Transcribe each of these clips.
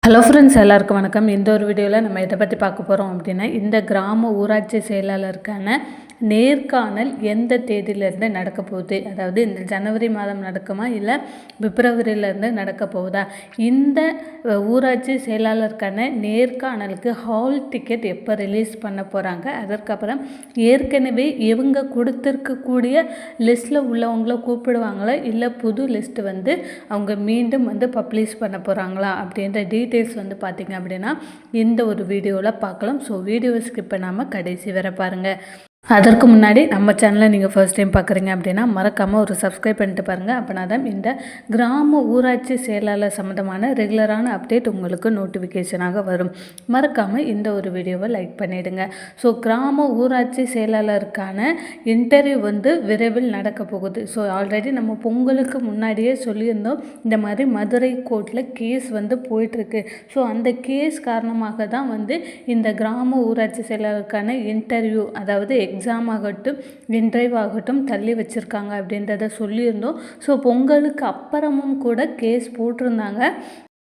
Hello friends, எல்லாருக்கும் வணக்கம். இந்த ஒரு வீடியோவில் நம்ம எதை பற்றி பார்க்க போகிறோம் அப்படின்னா, இந்த கிராம ஊராட்சி செயலாளருக்கான நேர்காணல் எந்த தேதியிலேருந்து நடக்க போகுது, அதாவது இந்த ஜனவரி மாதம் நடக்குமா இல்லை பிப்ரவரியிலேருந்து நடக்க போகுதா, இந்த ஊராட்சி செயலாளருக்கான நேர்காணலுக்கு ஹால் டிக்கெட் எப்போ ரிலீஸ் பண்ண போகிறாங்க, அதற்கப்புறம் ஏற்கனவே இவங்க கொடுத்துருக்கக்கூடிய லிஸ்ட்டில் உள்ளவங்கள கூப்பிடுவாங்களா இல்லை புது லிஸ்ட்டு வந்து அவங்க மீண்டும் வந்து பப்ளிஷ் பண்ண போகிறாங்களா அப்படின்ற டீட்டெயில்ஸ் வந்து பார்த்திங்க அப்படின்னா இந்த ஒரு வீடியோவில் பார்க்கலாம். ஸோ வீடியோவை ஸ்கிப் பண்ணாமல் கடைசி வரை பாருங்கள். அதற்கு முன்னாடி நம்ம சேனலை நீங்கள் ஃபர்ஸ்ட் டைம் பார்க்குறீங்க அப்படின்னா மறக்காமல் ஒரு சப்ஸ்கிரைப் பண்ணிட்டு பாருங்கள். அப்படின்னா தான் இந்த கிராம ஊராட்சி செயலாளர் சம்மந்தமான ரெகுலரான அப்டேட் உங்களுக்கு நோட்டிஃபிகேஷனாக வரும். மறக்காமல் இந்த ஒரு வீடியோவை லைக் பண்ணிவிடுங்க. ஸோ கிராம ஊராட்சி செயலாளருக்கான இன்டர்வியூ வந்து விரைவில் நடக்க போகுது. ஸோ ஆல்ரெடி நம்ம பொங்கலுக்கு முன்னாடியே சொல்லியிருந்தோம், இந்த மாதிரி மதுரை கோர்ட்டில் கேஸ் வந்து போயிட்டுருக்கு. ஸோ அந்த கேஸ் காரணமாக தான் வந்து இந்த கிராம ஊராட்சி செயலாளருக்கான இன்டர்வியூ, அதாவது எக்ஸாம் ஆகட்டும் இன்டர்வியூ ஆகட்டும் தள்ளி வச்சுருக்காங்க அப்படின்றத சொல்லியிருந்தோம். ஸோ பொங்கலுக்கு அப்புறமும் கூட கேஸ் போட்டிருந்தாங்க.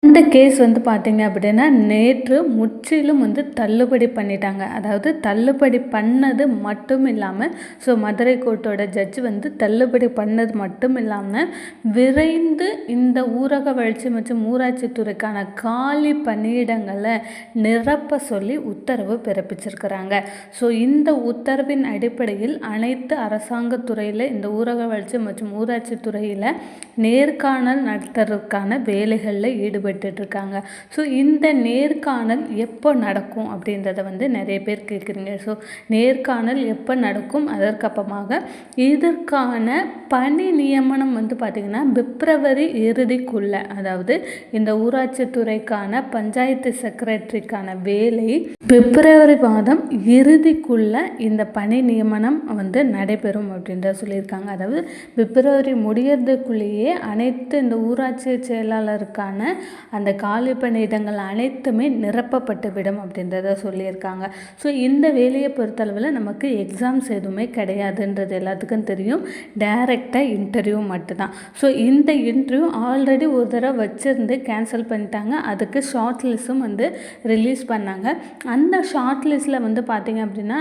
இந்த கேஸ் வந்து பார்த்திங்க அப்படின்னா நேற்று முற்றிலும் வந்து தள்ளுபடி பண்ணிட்டாங்க. அதாவது தள்ளுபடி பண்ணது மட்டும் இல்லாமல், ஸோ மதுரை கோர்ட்டோட ஜட்ஜ் வந்து தள்ளுபடி பண்ணது மட்டும் இல்லாமல் விரைந்து இந்த ஊரக வளர்ச்சி மற்றும் ஊராட்சி துறைக்கான காலி பணியிடங்களை நிரப்ப சொல்லி உத்தரவு பிறப்பிச்சிருக்கிறாங்க. ஸோ இந்த உத்தரவின் அடிப்படையில் அனைத்து அரசாங்க துறையில் இந்த ஊரக வளர்ச்சி மற்றும் ஊராட்சி துறையில் நேர்காணல் நடத்துறதுக்கான வேலைகளில் ஈடுபட்டுருக்காங்க. ஸோ இந்த நேர்காணல் எப்போ நடக்கும் அப்படின்றத வந்து நிறைய பேர் கேட்குறீங்க. ஸோ நேர்காணல் எப்போ நடக்கும், அதற்கப்புறமாக இதற்கான பணி நியமனம் வந்து பார்த்திங்கன்னா பிப்ரவரி இறுதிக்குள்ளே, அதாவது இந்த ஊராட்சி துறைக்கான பஞ்சாயத்து செக்ரட்டரிக்கான வேலை பிப்ரவரி மாதம் இறுதிக்குள்ளே இந்த பணி நியமனம் வந்து நடைபெறும் அப்படின்றத சொல்லியிருக்காங்க. அதாவது பிப்ரவரி முடியறதுக்குள்ளேயே அனைத்து இந்த ஊராட்சி செயலாளருக்கான அந்த காலி பணியிடங்கள் அனைத்துமே நிரப்பப்பட்டு விடும் அப்படின்றத சொல்லியிருக்காங்க. ஸோ இந்த வேலையை பொறுத்தளவில் நமக்கு எக்ஸாம்ஸ் எதுவுமே கிடையாதுன்றது எல்லாத்துக்கும் தெரியும். டைரெக்டாக இன்டர்வியூ மட்டும்தான். ஸோ இந்த இன்டர்வியூ ஆல்ரெடி ஒரு தடவை வச்சுருந்து கேன்சல் பண்ணிட்டாங்க. அதுக்கு ஷார்ட் லிஸ்ட்டும் வந்து ரிலீஸ் பண்ணாங்க. அந்த ஷார்ட் லிஸ்ட்டில் வந்து பார்த்திங்க அப்படின்னா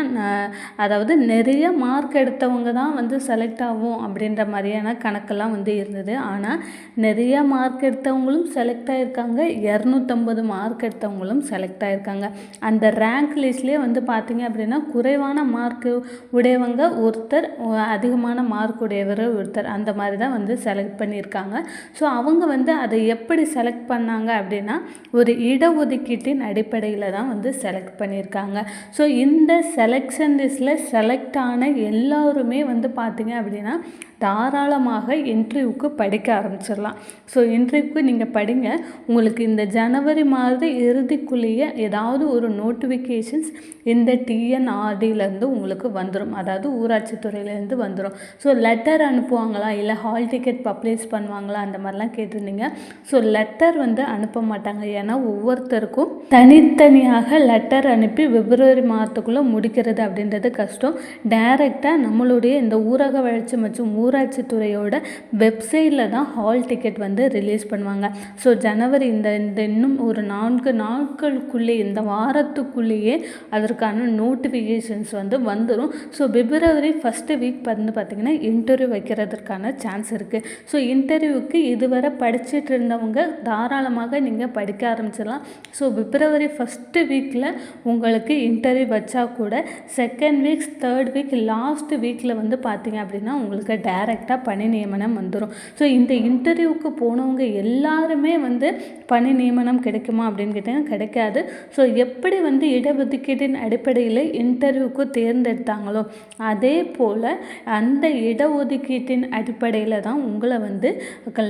அதாவது நிறைய மார்க் எடுத்தவங்க தான் வந்து செலக்ட் ஆகும் அப்படின்ற மாதிரியான கணக்கெல்லாம் வந்து இருந்தது. ஆனால் நிறைய மார்க் எடுத்தவங்களும் செலக்ட் ஆகியிருக்காங்க, 250 மார்க் எடுத்தவங்களும் செலக்ட் ஆகியிருக்காங்க. அந்த ரேங்க் லிஸ்ட்லேயே வந்து பார்த்திங்க அப்படின்னா குறைவான மார்க் உடையவங்க ஒருத்தர், அதிகமான மார்க் உடையவர் ஒருத்தர், அந்த மாதிரி தான் வந்து செலக்ட் பண்ணியிருக்காங்க. ஸோ அவங்க வந்து அதை எப்படி செலக்ட் பண்ணாங்க அப்படின்னா ஒரு இடஒதுக்கீட்டின் அடிப்படையில் தான் வந்து செலக்ட் பண்ணியிருக்காங்க. ஸோ இந்த செலெக்ஷன் லிஸ்ட்டில் செலக்ட் ஆன எல்லாருமே வந்து பார்த்திங்க அப்படின்னா தாராளமாக இன்டர்வியூக்கு படிக்க ஆரம்பிச்சிடலாம். ஸோ இன்டர்வியூக்கு நீங்கள் படிங்க. உங்களுக்கு இந்த ஜனவரி மாத இறுதிக்குள்ளேயே ஏதாவது ஒரு நோட்டிஃபிகேஷன்ஸ் இந்த டிஎன்ஆர்டியிலேருந்து உங்களுக்கு வந்துடும், அதாவது ஊராட்சி துறையிலேருந்து வந்துடும். ஸோ லெட்டர் அனுப்புவாங்களா இல்லை ஹால் டிக்கெட் பப்ளிஷ் பண்ணுவாங்களா அந்த மாதிரிலாம் கேட்டிருந்தீங்க. ஸோ லெட்டர் வந்து அனுப்ப மாட்டாங்க. ஏன்னா ஒவ்வொருத்தருக்கும் தனித்தனியாக லெட்டர் அனுப்பி பிப்ரவரி மாதத்துக்குள்ளே முடிக்கிறது அப்படின்றது கஷ்டம். டைரெக்டாக நம்மளுடைய இந்த ஊரக வளர்ச்சி மற்றும் ஊராட்சி துறையோட வெப்சைட்டில் தான் ஹால் டிக்கெட் வந்து ரிலீஸ் பண்ணுவாங்க. ஸோ ஜனவரி இந்த இன்னும் ஒரு 4 நாட்களுக்குள்ளே, இந்த வாரத்துக்குள்ளேயே அதற்கான நோட்டிஃபிகேஷன்ஸ் வந்து வந்துடும். ஸோ பிப்ரவரி ஃபஸ்ட்டு வீக் வந்து பார்த்திங்கன்னா இன்டர்வியூ வைக்கிறதுக்கான சான்ஸ் இருக்குது. ஸோ இன்டர்வியூக்கு இதுவரை படிச்சுட்டு இருந்தவங்க தாராளமாக நீங்கள் படிக்க ஆரம்பிச்சிடலாம். ஸோ பிப்ரவரி ஃபஸ்ட்டு வீக்கில் உங்களுக்கு இன்டர்வியூ வச்சா கூட second weeks, third week, last வீக்கில் வந்து பார்த்திங்க அப்படின்னா உங்களுக்கு டைரெக்டாக பணி நியமனம் வந்துடும். ஸோ இந்த இன்டர்வியூக்கு போனவங்க எல்லாருமே வந்து பணி நியமனம் கிடைக்குமா அப்படின்னு கேட்டிங்கன்னா கிடைக்காது. ஸோ எப்படி வந்து இடஒதுக்கீட்டின் அடிப்படையில் இன்டர்வியூக்கு தேர்ந்தெடுத்தாங்களோ அதே போல் அந்த இடஒதுக்கீட்டின் அடிப்படையில் தான் உங்களை வந்து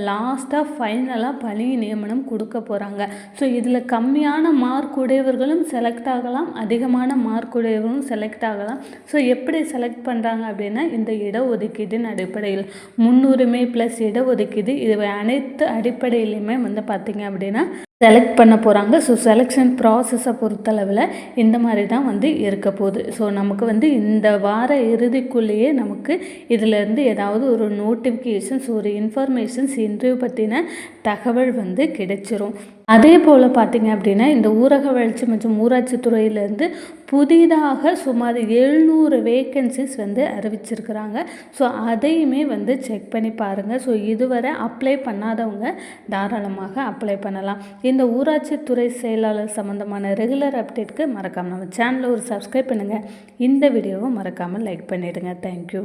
லாஸ்ட்டாக ஃபைனலாக பணி நியமனம் கொடுக்க போகிறாங்க. ஸோ இதில் கம்மியான மார்க் உடையவர்களும் செலக்ட் ஆகலாம், அதிகமான மார்க் உடையவர்களும் செலக்ட் ஆகலாம். ஸோ எப்படி செலக்ட் பண்ணுறாங்க அப்படின்னா இந்த இடஒதுக்கீட்டின் அடிப்படையில் முன்னுரிமை ப்ளஸ் இடஒதுக்கீடு, இது அனைத்து அடிப்படையிலையுமே வந்து பார்த்திங்க அப்படின்னா செலக்ட் பண்ண போகிறாங்க. ஸோ செலெக்ஷன் ப்ராசஸை பொறுத்தளவில் இந்த மாதிரி தான் வந்து இருக்க போகுது. ஸோ நமக்கு வந்து இந்த வார இறுதிக்குள்ளேயே நமக்கு இதிலேருந்து ஏதாவது ஒரு நோட்டிஃபிகேஷன்ஸ், ஒரு இன்ஃபர்மேஷன்ஸ், இன்டர்வியூ பற்றின தகவல் வந்து கிடைச்சிரும். அதே போல் பார்த்திங்க அப்படின்னா இந்த ஊரக வளர்ச்சி மற்றும் ஊராட்சி துறையிலேருந்து புதிதாக சுமார் 700 வேக்கன்சிஸ் வந்து அறிவிச்சிருக்கிறாங்க. ஸோ அதையுமே வந்து செக் பண்ணி பாருங்கள். ஸோ இதுவரை அப்ளை பண்ணாதவங்க தாராளமாக அப்ளை பண்ணலாம். இந்த ஊராட்சி துறை செயலாளர் சம்மந்தமான ரெகுலர் அப்டேட்க்கு மறக்காமல் நம்ம சேனலை ஒரு சப்ஸ்கிரைப் பண்ணுங்கள். இந்த வீடியோவை மறக்காமல் லைக் பண்ணிவிடுங்க. தேங்க்யூ.